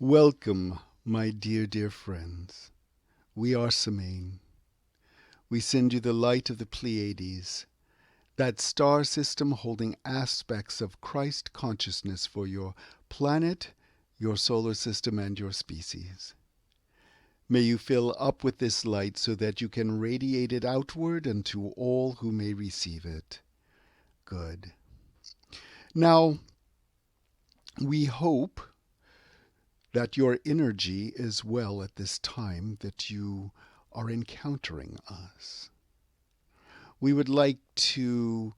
Welcome, my dear, dear friends. We are Semaine. We send you the light of the Pleiades, that star system holding aspects of Christ consciousness for your planet, your solar system, and your species. May you fill up with this light so that you can radiate it outward and to all who may receive it. Good. Now, we hope that your energy is well at this time that you are encountering us. We would like to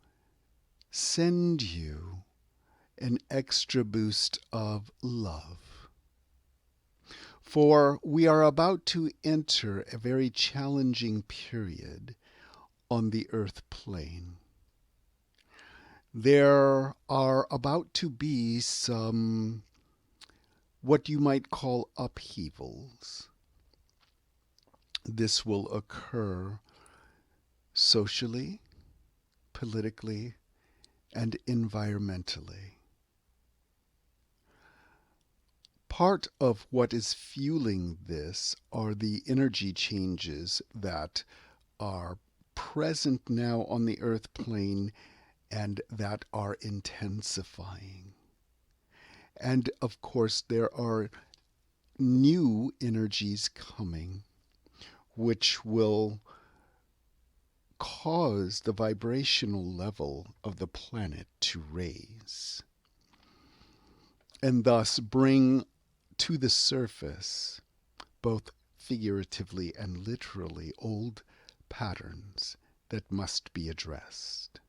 send you an extra boost of love. For we are about to enter a very challenging period on the earth plane. There are about to be some what you might call upheavals. This will occur socially, politically, and environmentally. Part of what is fueling this are the energy changes that are present now on the earth plane and that are intensifying. And of course, there are new energies coming, which will cause the vibrational level of the planet to raise, and thus bring to the surface, both figuratively and literally, old patterns that must be addressed.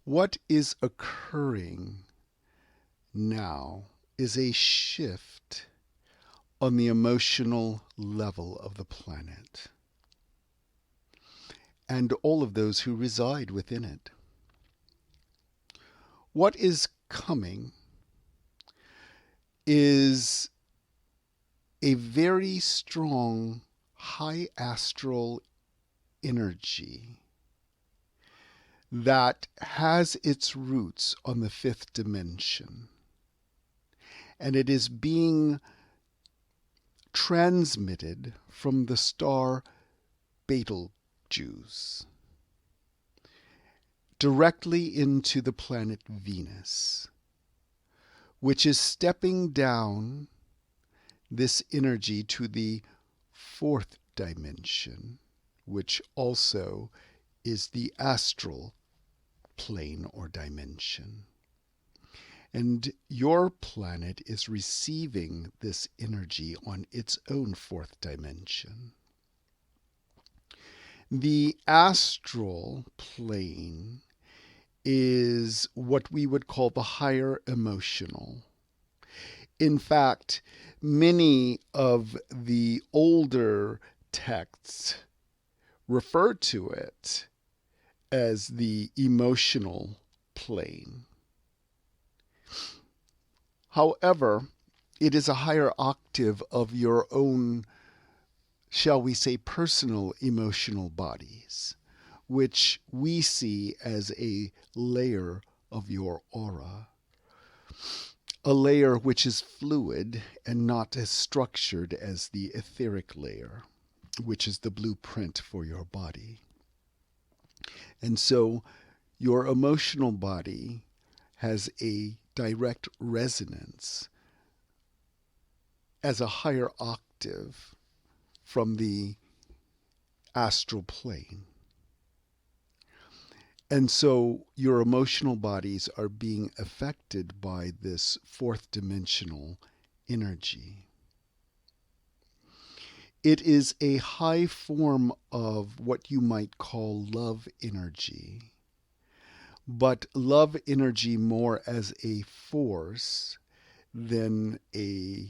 What is occurring now is a shift on the emotional level of the planet and all of those who reside within it. What is coming is a very strong high astral energy that has its roots on the fifth dimension. And it is being transmitted from the star Betelgeuse directly into the planet Venus, which is stepping down this energy to the fourth dimension, which also is the astral plane or dimension. And your planet is receiving this energy on its own fourth dimension. The astral plane is what we would call the higher emotional. In fact, many of the older texts refer to it as the emotional plane. However, it is a higher octave of your own, shall we say, personal emotional bodies, which we see as a layer of your aura. A layer which is fluid and not as structured as the etheric layer, which is the blueprint for your body. And so your emotional body has a direct resonance as a higher octave from the astral plane. And so your emotional bodies are being affected by this fourth dimensional energy. It is a high form of what you might call love energy, but love energy more as a force than a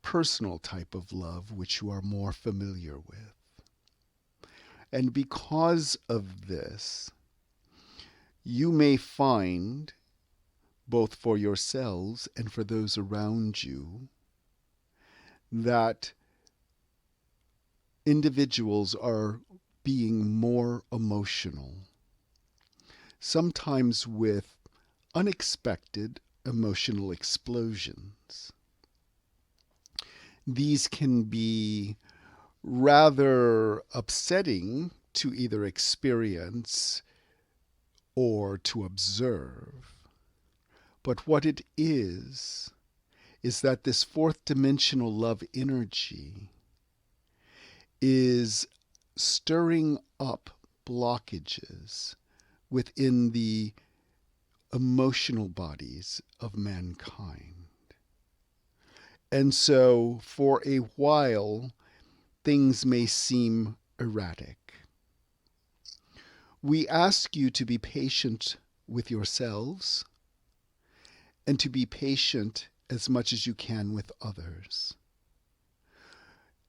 personal type of love, which you are more familiar with. And because of this, you may find, both for yourselves and for those around you, that individuals are being more emotional, sometimes with unexpected emotional explosions. These can be rather upsetting to either experience or to observe. But what it is that this fourth dimensional love energy is stirring up blockages within the emotional bodies of mankind. And so for a while, things may seem erratic. We ask you to be patient with yourselves and to be patient as much as you can with others.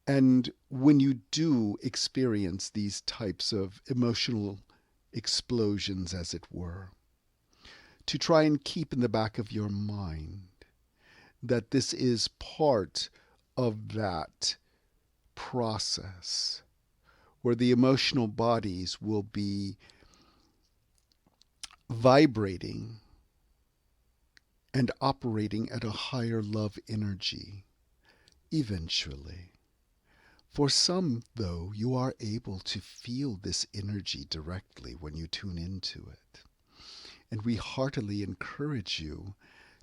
And when you do experience these types of emotional explosions, as it were, to try and keep in the back of your mind that this is part of that process where the emotional bodies will be vibrating and operating at a higher love energy eventually. For some, though, you are able to feel this energy directly when you tune into it. And we heartily encourage you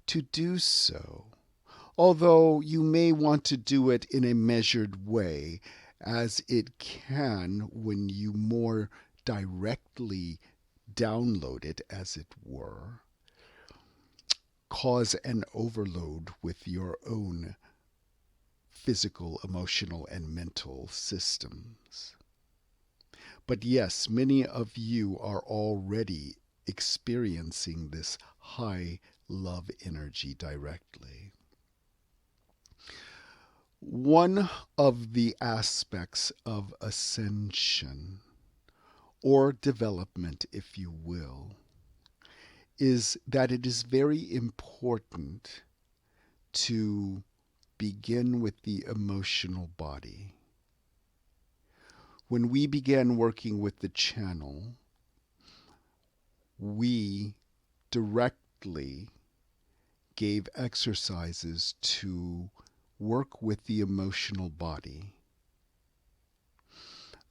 to do so, although you may want to do it in a measured way, as it can, when you more directly download it, as it were, cause an overload with your own physical, emotional, and mental systems. But yes, many of you are already experiencing this high love energy directly. One of the aspects of ascension, or development, if you will, is that it is very important to begin with the emotional body. When we began working with the channel, we directly gave exercises to work with the emotional body.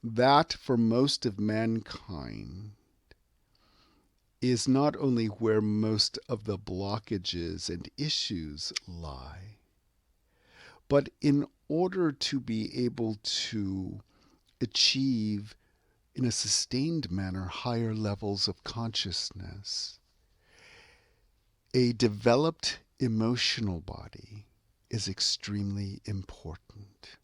That, for most of mankind, is not only where most of the blockages and issues lie, but in order to be able to achieve in a sustained manner higher levels of consciousness, a developed emotional body is extremely important.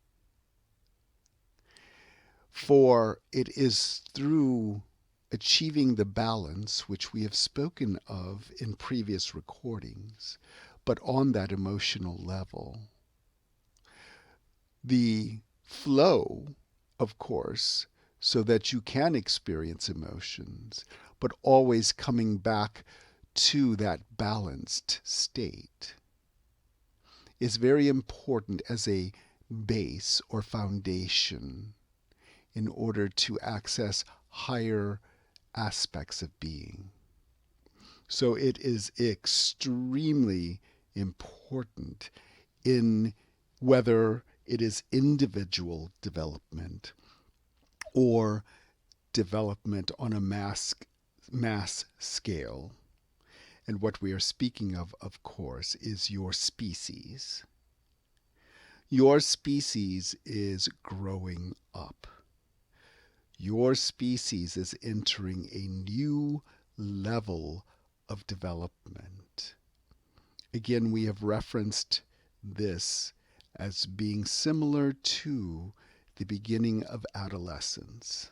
For it is through achieving the balance, which we have spoken of in previous recordings, but on that emotional level, the flow, of course, so that you can experience emotions, but always coming back to that balanced state, is very important as a base or foundation in order to access higher aspects of being. So it is extremely important in whether it is individual development or development on a mass scale. And what we are speaking of course, is your species. Your species is growing up. Your species is entering a new level of development. Again, we have referenced this as being similar to the beginning of adolescence,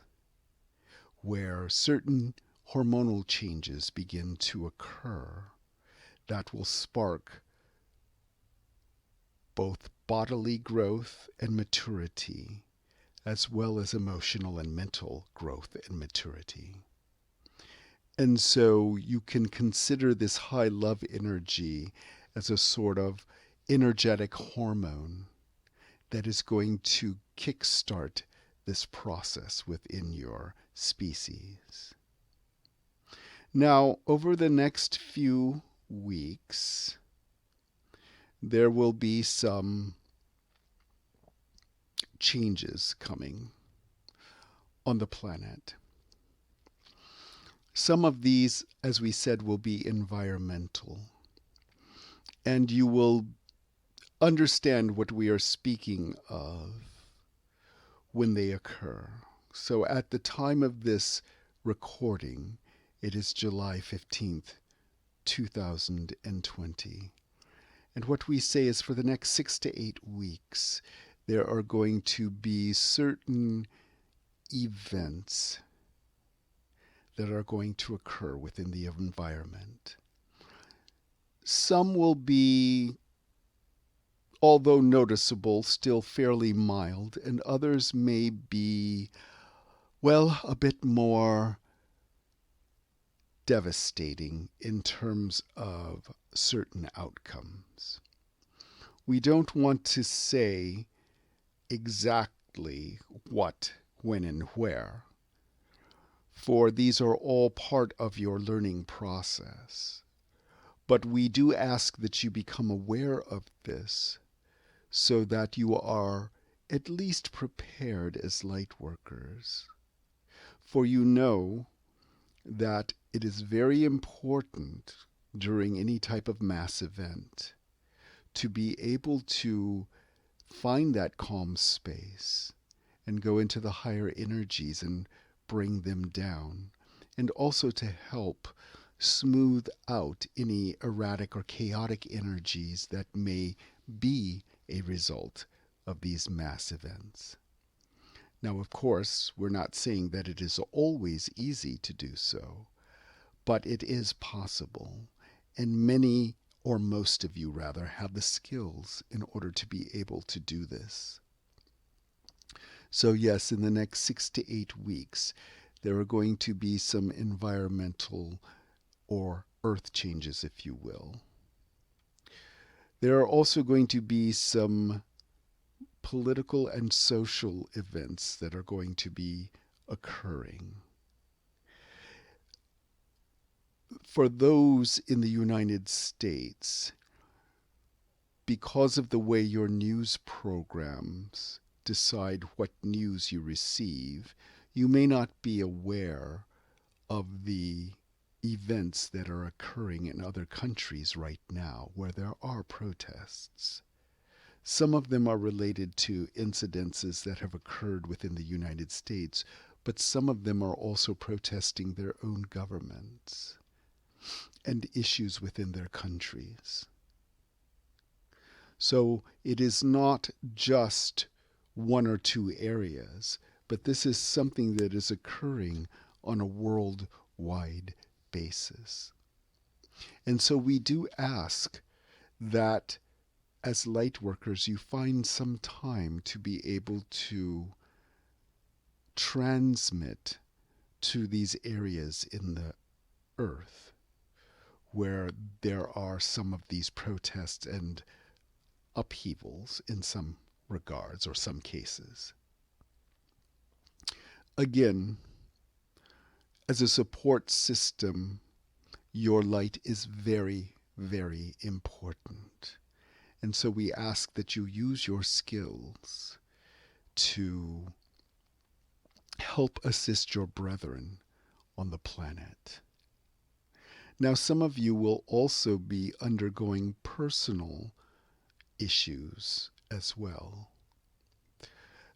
where certain hormonal changes begin to occur that will spark both bodily growth and maturity, as well as emotional and mental growth and maturity. And so you can consider this high love energy as a sort of energetic hormone that is going to kickstart this process within your species. Now, over the next few weeks, there will be some changes coming on the planet. Some of these, as we said, will be environmental. And you will understand what we are speaking of when they occur. So at the time of this recording, it is July 15th, 2020. And what we say is for the next 6 to 8 weeks, there are going to be certain events that are going to occur within the environment. Some will be, although noticeable, still fairly mild, and others may be, well, a bit more devastating in terms of certain outcomes. We don't want to say exactly what, when, and where, for these are all part of your learning process. But we do ask that you become aware of this so that you are at least prepared as light workers. For you know that it is very important during any type of mass event to be able to find that calm space and go into the higher energies and bring them down, and also to help smooth out any erratic or chaotic energies that may be a result of these mass events. Now, of course, we're not saying that it is always easy to do so, but it is possible, and many, or most of you rather, have the skills in order to be able to do this. So yes, in the next 6 to 8 weeks, there are going to be some environmental or earth changes, if you will. There are also going to be some political and social events that are going to be occurring. For those in the United States, because of the way your news programs decide what news you receive, you may not be aware of the events that are occurring in other countries right now where there are protests. Some of them are related to incidences that have occurred within the United States, but some of them are also protesting their own governments and issues within their countries. So it is not just one or two areas, but this is something that is occurring on a worldwide basis. And so we do ask that as light workers, you find some time to be able to transmit to these areas in the earth where there are some of these protests and upheavals in some regards or some cases. Again, as a support system, your light is very, very important. And so we ask that you use your skills to help assist your brethren on the planet. Now, some of you will also be undergoing personal issues as well.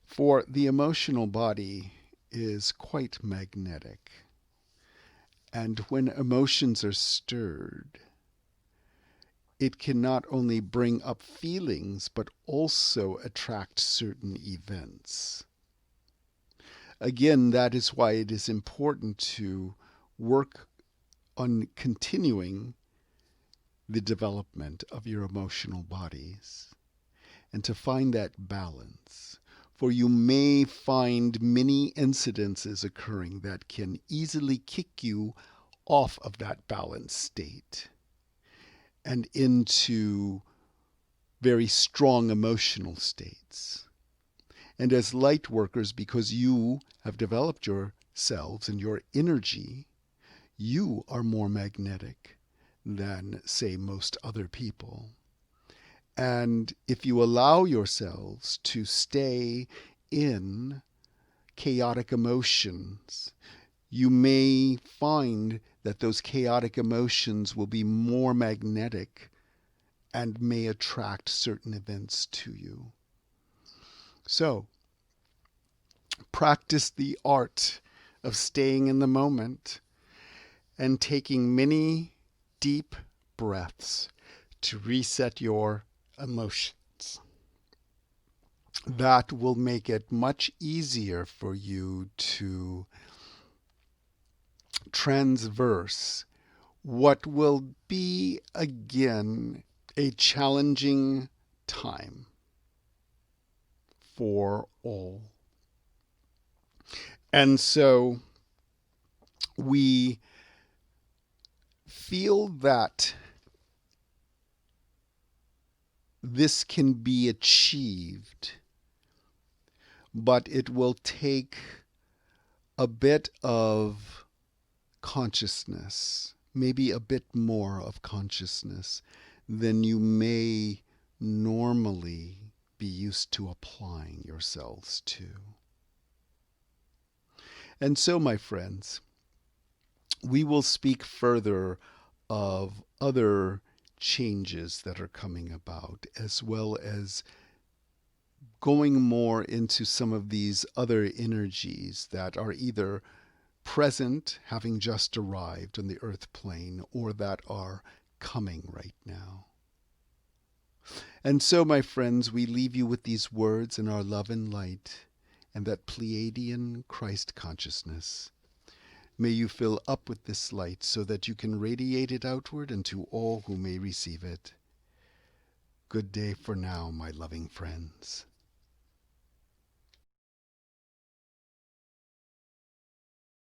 For the emotional body is quite magnetic. And when emotions are stirred, it can not only bring up feelings, but also attract certain events. Again, that is why it is important to work on continuing the development of your emotional bodies and to find that balance. For you may find many incidences occurring that can easily kick you off of that balanced state and into very strong emotional states. And as light workers, because you have developed yourselves and your energy, you are more magnetic than, say, most other people. And if you allow yourselves to stay in chaotic emotions, you may find that those chaotic emotions will be more magnetic and may attract certain events to you. So, practice the art of staying in the moment and taking many deep breaths to reset your emotions. That will make it much easier for you to transverse what will be, again, a challenging time for all. And so we feel that this can be achieved, but it will take a bit of consciousness, maybe a bit more of consciousness than you may normally be used to applying yourselves to. And so, my friends, we will speak further of other changes that are coming about, as well as going more into some of these other energies that are either present, having just arrived on the earth plane, or that are coming right now. And so, my friends, we leave you with these words in our love and light and that Pleiadian Christ consciousness. May you fill up with this light so that you can radiate it outward into all who may receive it. Good day for now, my loving friends.